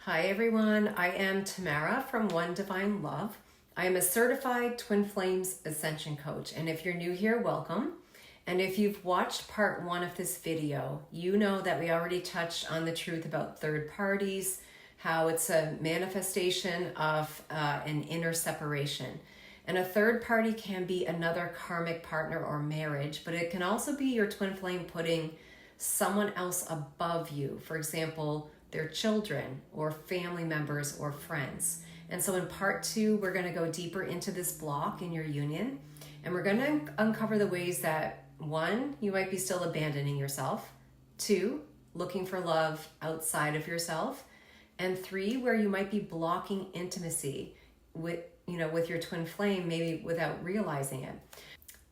Hi everyone, I am Tamara from One Divine Love. I am a certified Twin Flames Ascension coach, and if you're new here, welcome. And if you've watched part one of this video, you know that we already touched on the truth about third parties, how it's a manifestation of an inner separation. And a third party can be another karmic partner or marriage, but it can also be your twin flame putting someone else above you. For example, their children or family members or friends. And so in part two, we're going to go deeper into this block in your union. And we're going to uncover the ways that, one, you might be still abandoning yourself. Two, looking for love outside of yourself. And three, where you might be blocking intimacy with your twin flame, maybe without realizing it.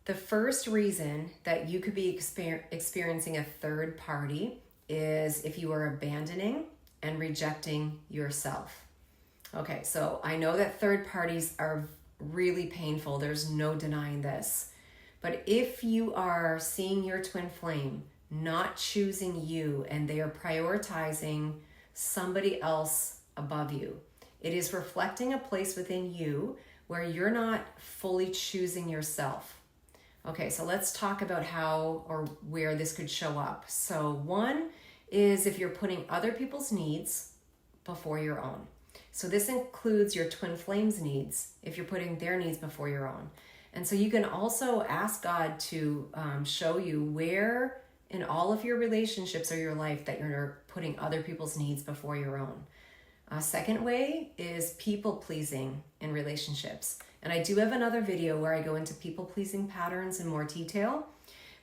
The first reason that you could be experiencing a third party is if you are abandoning and rejecting yourself. Okay, so I know that third parties are really painful. There's no denying this. But if you are seeing your twin flame not choosing you and they are prioritizing somebody else above you, it is reflecting a place within you where you're not fully choosing yourself. Okay, so let's talk about how or where this could show up. So one is if you're putting other people's needs before your own. So this includes your twin flame's needs if you're putting their needs before your own. And so you can also ask God to show you where in all of your relationships or your life that you're putting other people's needs before your own. A second way is people pleasing in relationships. And I do have another video where I go into people pleasing patterns in more detail.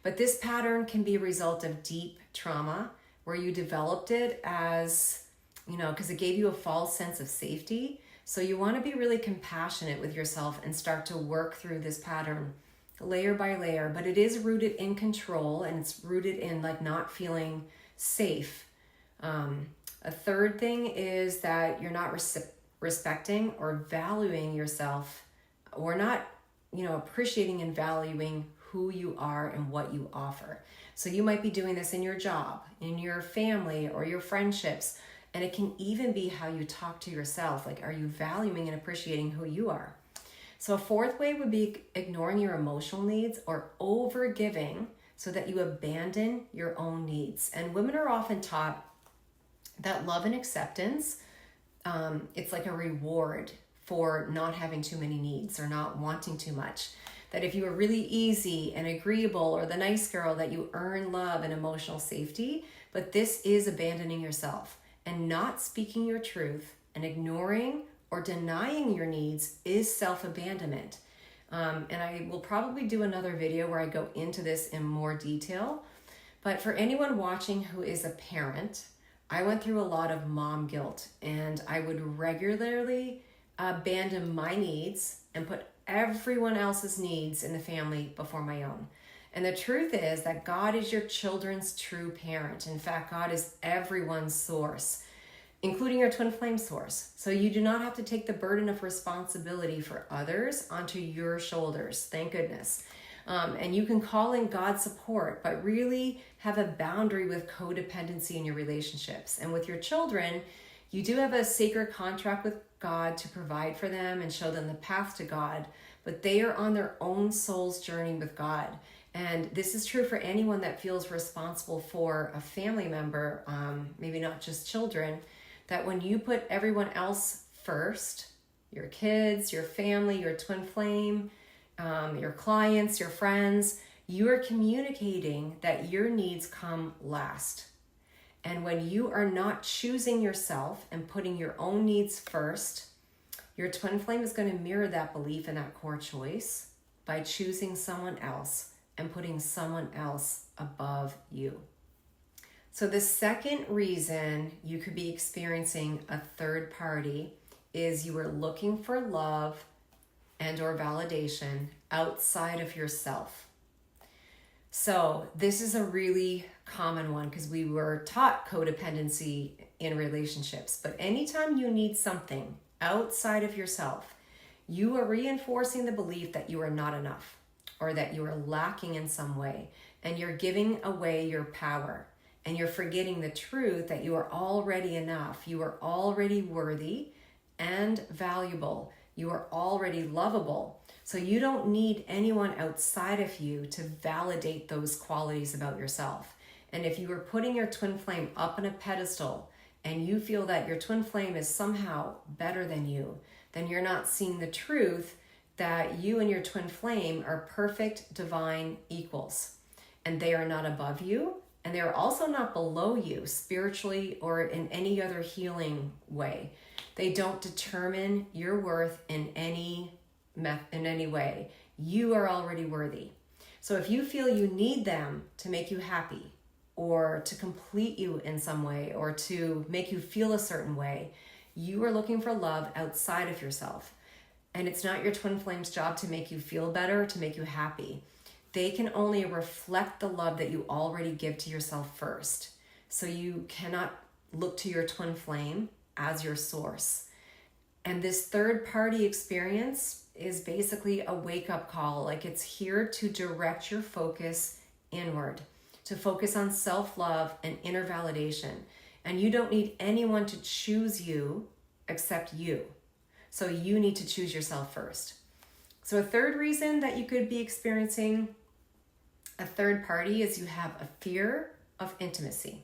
But this pattern can be a result of deep trauma where you developed it as, because it gave you a false sense of safety. So you want to be really compassionate with yourself and start to work through this pattern layer by layer. But it is rooted in control and it's rooted in not feeling safe. A third thing is that you're not respecting or valuing yourself or not, appreciating and valuing who you are and what you offer. So you might be doing this in your job, in your family or your friendships, and it can even be how you talk to yourself. Are you valuing and appreciating who you are? So a fourth way would be ignoring your emotional needs or over-giving so that you abandon your own needs. And women are often taught that love and acceptance, it's like a reward for not having too many needs or not wanting too much. That if you are really easy and agreeable or the nice girl, that you earn love and emotional safety. But this is abandoning yourself, and not speaking your truth and ignoring or denying your needs is self-abandonment. And I will probably do another video where I go into this in more detail. But for anyone watching who is a parent, I went through a lot of mom guilt, and I would regularly abandon my needs and put everyone else's needs in the family before my own. And the truth is that God is your children's true parent. In fact, God is everyone's source, including your twin flame source. So you do not have to take the burden of responsibility for others onto your shoulders. Thank goodness. And you can call in God's support, but really have a boundary with codependency in your relationships. And with your children, you do have a sacred contract with God to provide for them and show them the path to God, but they are on their own soul's journey with God. And this is true for anyone that feels responsible for a family member, maybe not just children, that when you put everyone else first, your kids, your family, your twin flame, your clients, your friends, you are communicating that your needs come last. And when you are not choosing yourself and putting your own needs first, your twin flame is going to mirror that belief and that core choice by choosing someone else and putting someone else above you. So the second reason you could be experiencing a third party is you are looking for love and or validation outside of yourself. So this is a really common one because we were taught codependency in relationships. But anytime you need something outside of yourself, you are reinforcing the belief that you are not enough or that you are lacking in some way, and you're giving away your power. and you're forgetting the truth that you are already enough. You are already worthy and valuable. You are already lovable. So you don't need anyone outside of you to validate those qualities about yourself. And if you were putting your twin flame up on a pedestal and you feel that your twin flame is somehow better than you, then you're not seeing the truth that you and your twin flame are perfect divine equals. And they are not above you, and they are also not below you spiritually or in any other healing way. They don't determine your worth in any way. You are already worthy. So if you feel you need them to make you happy, or to complete you in some way, or to make you feel a certain way, you are looking for love outside of yourself. And it's not your twin flame's job to make you feel better, to make you happy. They can only reflect the love that you already give to yourself first. So you cannot look to your twin flame as your source. And this third party experience is basically a wake-up call. Like, it's here to direct your focus inward, to focus on self-love and inner validation. And you don't need anyone to choose you except you. So you need to choose yourself first. So a third reason that you could be experiencing a third party is you have a fear of intimacy.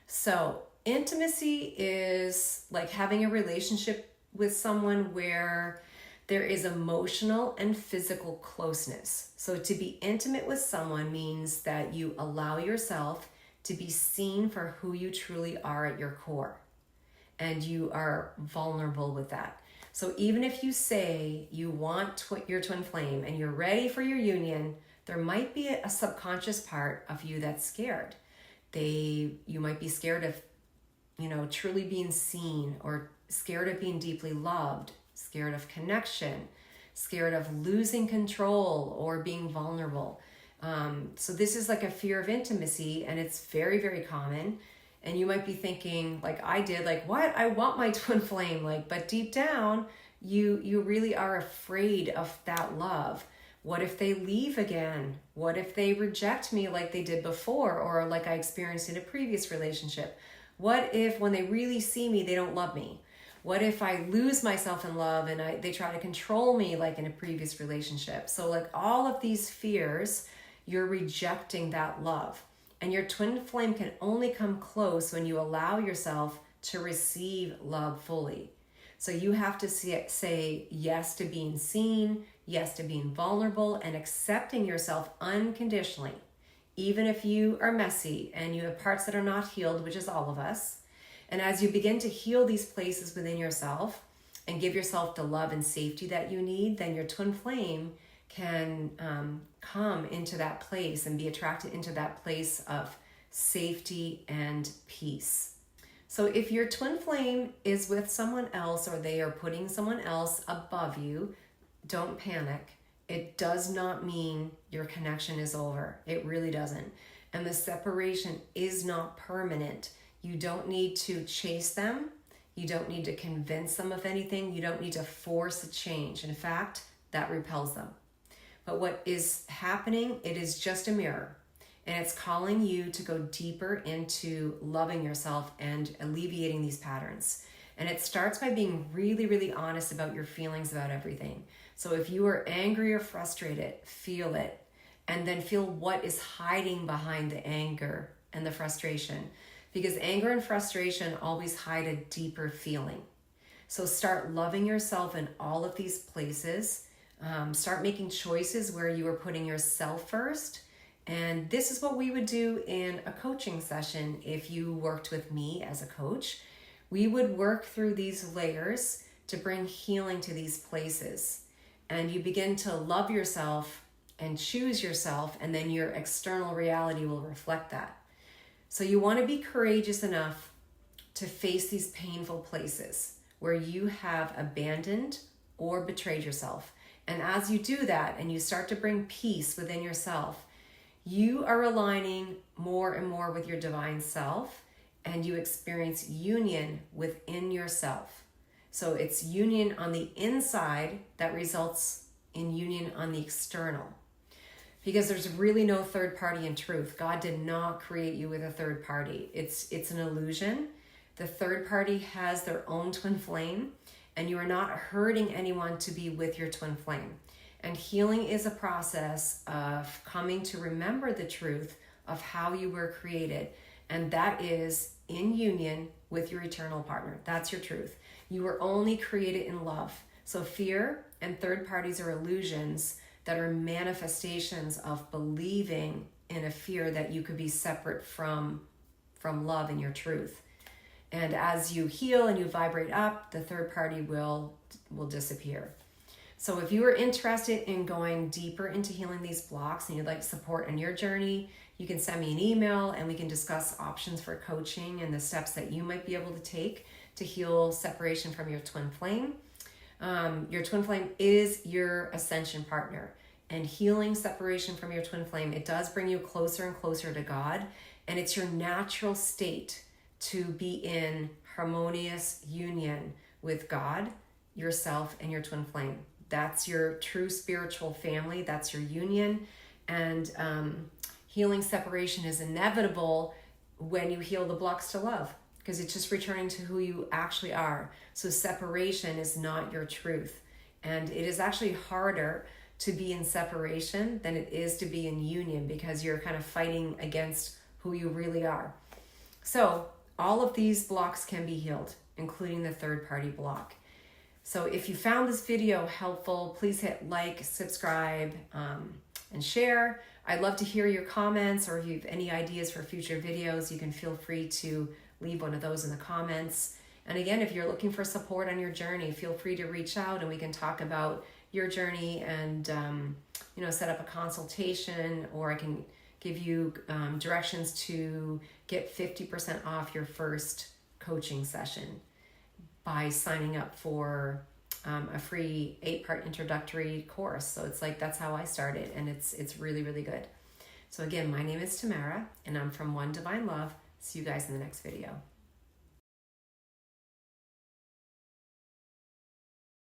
So intimacy is like having a relationship with someone where there is emotional and physical closeness. So to be intimate with someone means that you allow yourself to be seen for who you truly are at your core. And you are vulnerable with that. So even if you say you want your twin flame and you're ready for your union, there might be a subconscious part of you that's scared. You might be scared of, truly being seen, or scared of being deeply loved, scared of connection, scared of losing control or being vulnerable. So this is like a fear of intimacy, and it's very, very common. And you might be thinking, like I did, like, what? I want my twin flame, but deep down, you really are afraid of that love. What if they leave again? What if they reject me like they did before, or like I experienced in a previous relationship? What if when they really see me, they don't love me? What if I lose myself in love and they try to control me like in a previous relationship? So like all of these fears, you're rejecting that love. And your twin flame can only come close when you allow yourself to receive love fully. So you have to say yes to being seen, yes to being vulnerable, and accepting yourself unconditionally. Even if you are messy and you have parts that are not healed, which is all of us. And as you begin to heal these places within yourself and give yourself the love and safety that you need, then your twin flame can come into that place and be attracted into that place of safety and peace. So if your twin flame is with someone else, or they are putting someone else above you, don't panic. It does not mean your connection is over. It really doesn't. And the separation is not permanent. You don't need to chase them. You don't need to convince them of anything. You don't need to force a change. In fact, that repels them. But what is happening, it is just a mirror. And it's calling you to go deeper into loving yourself and alleviating these patterns. And it starts by being really, really honest about your feelings about everything. So if you are angry or frustrated, feel it. And then feel what is hiding behind the anger and the frustration. Because anger and frustration always hide a deeper feeling. So start loving yourself in all of these places. Start making choices where you are putting yourself first. And this is what we would do in a coaching session if you worked with me as a coach. We would work through these layers to bring healing to these places. And you begin to love yourself and choose yourself, and then your external reality will reflect that. So you want to be courageous enough to face these painful places where you have abandoned or betrayed yourself. And as you do that and you start to bring peace within yourself, you are aligning more and more with your divine self, and you experience union within yourself. So it's union on the inside that results in union on the external. because there's really no third party in truth. God did not create you with a third party. It's an illusion. The third party has their own twin flame, and you are not hurting anyone to be with your twin flame. And healing is a process of coming to remember the truth of how you were created. And that is in union with your eternal partner. That's your truth. You were only created in love. So fear and third parties are illusions that are manifestations of believing in a fear that you could be separate from love and your truth. And as you heal and you vibrate up, the third party will disappear. So if you are interested in going deeper into healing these blocks and you'd like support on your journey, you can send me an email and we can discuss options for coaching and the steps that you might be able to take to heal separation from your twin flame. Your twin flame is your ascension partner, and healing separation from your twin flame, it does bring you closer and closer to God, and it's your natural state to be in harmonious union with God, yourself, and your twin flame. That's your true spiritual family. That's your union. And healing separation is inevitable when you heal the blocks to love, because it's just returning to who you actually are. So separation is not your truth. And it is actually harder to be in separation than it is to be in union, because you're kind of fighting against who you really are. So all of these blocks can be healed, including the third party block. So if you found this video helpful, please hit like, subscribe, and share. I'd love to hear your comments, or if you have any ideas for future videos, you can feel free to leave one of those in the comments. And again, if you're looking for support on your journey, feel free to reach out and we can talk about your journey and set up a consultation, or I can give you directions to get 50% off your first coaching session by signing up for a free 8-part introductory course. So it's like, that's how I started, and it's really, really good. So again, my name is Tamara, and I'm from One Divine Love. See you guys in the next video.